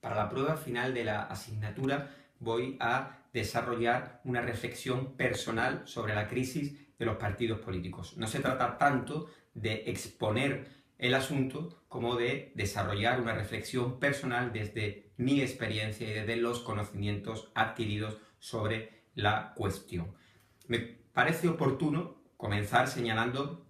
Para la prueba final de la asignatura voy a desarrollar una reflexión personal sobre la crisis de los partidos políticos. No se trata tanto de exponer el asunto como de desarrollar una reflexión personal desde mi experiencia y desde los conocimientos adquiridos sobre la cuestión. Me parece oportuno comenzar señalando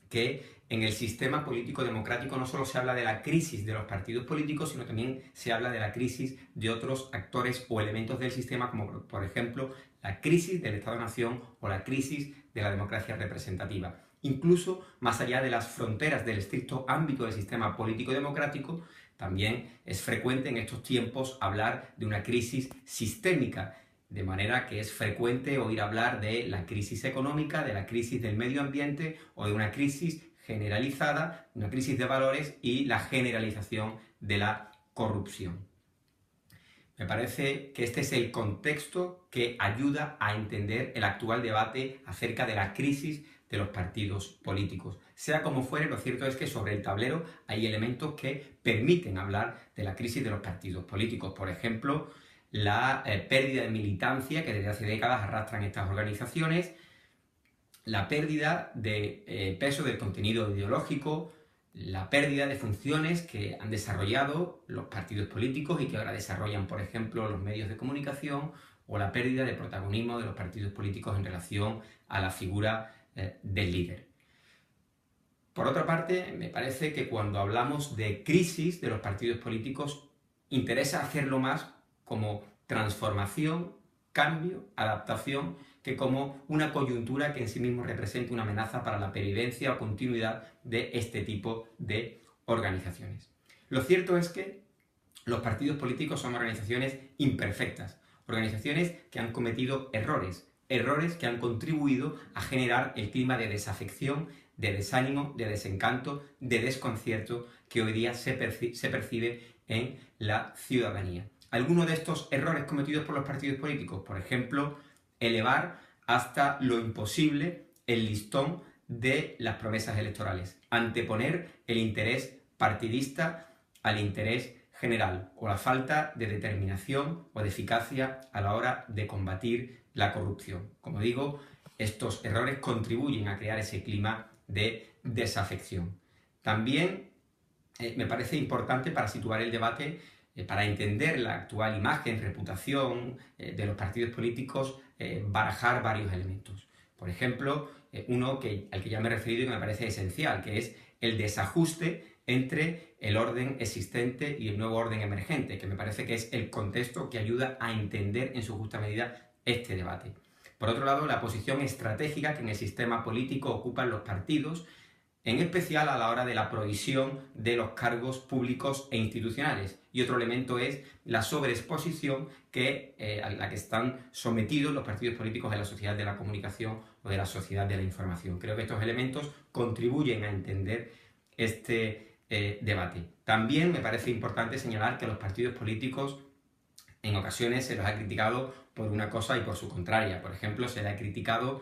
que en el sistema político democrático no solo se habla de la crisis de los partidos políticos, sino también se habla de la crisis de otros actores o elementos del sistema, como por ejemplo la crisis del Estado-Nación o la crisis de la democracia representativa. Incluso más allá de las fronteras del estricto ámbito del sistema político democrático, también es frecuente en estos tiempos hablar de una crisis sistémica, de manera que es frecuente oír hablar de la crisis económica, de la crisis del medio ambiente o de una crisis generalizada, una crisis de valores y la generalización de la corrupción. Me parece que este es el contexto que ayuda a entender el actual debate acerca de la crisis de los partidos políticos. Sea como fuere, lo cierto es que sobre el tablero hay elementos que permiten hablar de la crisis de los partidos políticos. Por ejemplo, la pérdida de militancia que desde hace décadas arrastran estas organizaciones, la pérdida de peso del contenido ideológico, la pérdida de funciones que han desarrollado los partidos políticos y que ahora desarrollan, por ejemplo, los medios de comunicación, o la pérdida de protagonismo de los partidos políticos en relación a la figura del líder. Por otra parte, me parece que cuando hablamos de crisis de los partidos políticos, interesa hacerlo más como transformación, cambio, adaptación, que como una coyuntura que en sí mismo represente una amenaza para la pervivencia o continuidad de este tipo de organizaciones. Lo cierto es que los partidos políticos son organizaciones imperfectas, organizaciones que han cometido errores que han contribuido a generar el clima de desafección, de desánimo, de desencanto, de desconcierto que hoy día se percibe en la ciudadanía. Algunos de estos errores cometidos por los partidos políticos, por ejemplo, elevar hasta lo imposible el listón de las promesas electorales, anteponer el interés partidista al interés general, o la falta de determinación o de eficacia a la hora de combatir la corrupción. Como digo, estos errores contribuyen a crear ese clima de desafección. También me parece importante, para situar el debate, para entender la actual imagen, reputación de los partidos políticos, barajar varios elementos. Por ejemplo, uno al que ya me he referido y que me parece esencial, que es el desajuste entre el orden existente y el nuevo orden emergente, que me parece que es el contexto que ayuda a entender en su justa medida este debate. Por otro lado, la posición estratégica que en el sistema político ocupan los partidos, en especial a la hora de la provisión de los cargos públicos e institucionales. Y otro elemento es la sobreexposición a la que están sometidos los partidos políticos de la sociedad de la comunicación o de la sociedad de la información. Creo que estos elementos contribuyen a entender este debate. También me parece importante señalar que los partidos políticos en ocasiones se los ha criticado por una cosa y por su contraria. Por ejemplo, se le ha criticado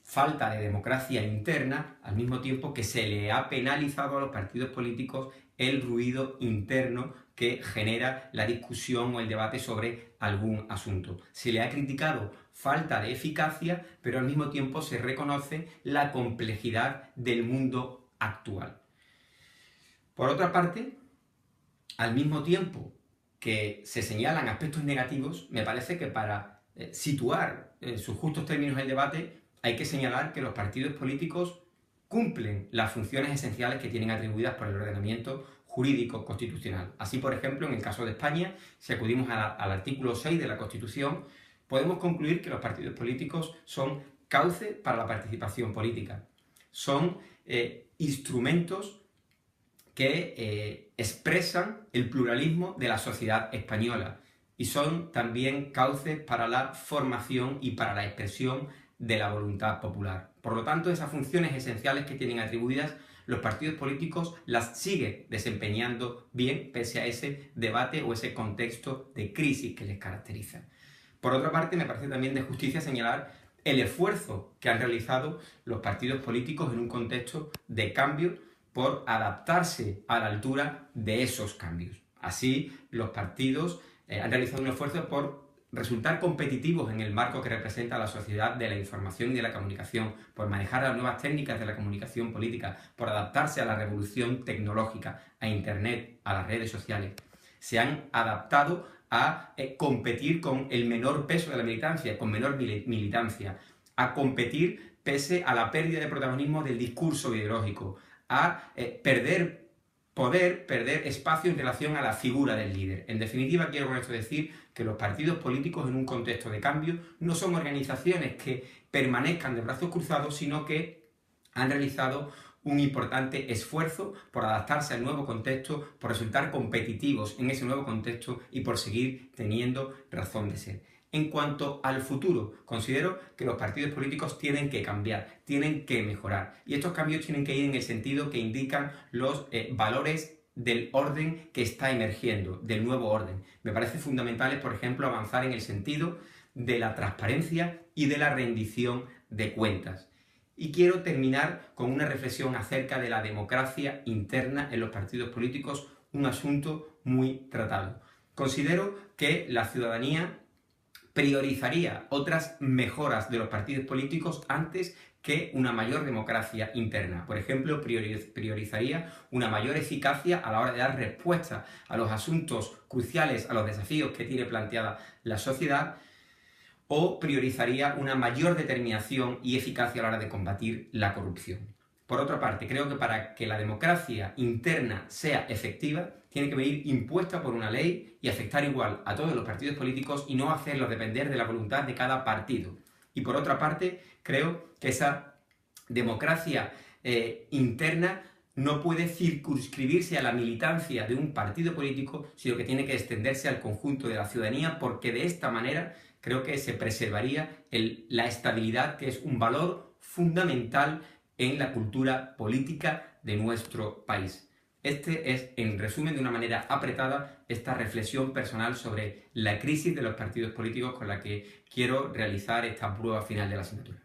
falta de democracia interna, al mismo tiempo que se le ha penalizado a los partidos políticos el ruido interno que genera la discusión o el debate sobre algún asunto. Se le ha criticado falta de eficacia, pero al mismo tiempo se reconoce la complejidad del mundo actual. Por otra parte, al mismo tiempo que se señalan aspectos negativos, me parece que para situar en sus justos términos el debate, hay que señalar que los partidos políticos cumplen las funciones esenciales que tienen atribuidas por el ordenamiento jurídico constitucional. Así, por ejemplo, en el caso de España, si acudimos al artículo 6 de la Constitución, podemos concluir que los partidos políticos son cauce para la participación política. Son instrumentos que expresan el pluralismo de la sociedad española y son también cauces para la formación y para la expresión de la voluntad popular. Por lo tanto, esas funciones esenciales que tienen atribuidas los partidos políticos las sigue desempeñando bien pese a ese debate o ese contexto de crisis que les caracteriza. Por otra parte, me parece también de justicia señalar el esfuerzo que han realizado los partidos políticos en un contexto de cambio por adaptarse a la altura de esos cambios. Así, los partidos han realizado un esfuerzo por resultar competitivos en el marco que representa la sociedad de la información y de la comunicación, por manejar las nuevas técnicas de la comunicación política, por adaptarse a la revolución tecnológica, a Internet, a las redes sociales. Se han adaptado a competir con el menor peso de la militancia, con menor militancia, a competir pese a la pérdida de protagonismo del discurso ideológico, a perder poder, perder espacio en relación a la figura del líder. En definitiva, quiero con esto decir que los partidos políticos en un contexto de cambio no son organizaciones que permanezcan de brazos cruzados, sino que han realizado un importante esfuerzo por adaptarse al nuevo contexto, por resultar competitivos en ese nuevo contexto y por seguir teniendo razón de ser. En cuanto al futuro, considero que los partidos políticos tienen que cambiar, tienen que mejorar. Y estos cambios tienen que ir en el sentido que indican los valores del orden que está emergiendo, del nuevo orden. Me parece fundamental, por ejemplo, avanzar en el sentido de la transparencia y de la rendición de cuentas. Y quiero terminar con una reflexión acerca de la democracia interna en los partidos políticos, un asunto muy tratado. Considero que la ciudadanía priorizaría otras mejoras de los partidos políticos antes que una mayor democracia interna. Por ejemplo, priorizaría una mayor eficacia a la hora de dar respuesta a los asuntos cruciales, a los desafíos que tiene planteada la sociedad, o priorizaría una mayor determinación y eficacia a la hora de combatir la corrupción. Por otra parte, creo que para que la democracia interna sea efectiva, tiene que venir impuesta por una ley y afectar igual a todos los partidos políticos y no hacerlo depender de la voluntad de cada partido. Y por otra parte, creo que esa democracia interna no puede circunscribirse a la militancia de un partido político, sino que tiene que extenderse al conjunto de la ciudadanía, porque de esta manera creo que se preservaría la estabilidad, que es un valor fundamental en la cultura política de nuestro país. Este es, en resumen, de una manera apretada, esta reflexión personal sobre la crisis de los partidos políticos con la que quiero realizar esta prueba final de la asignatura.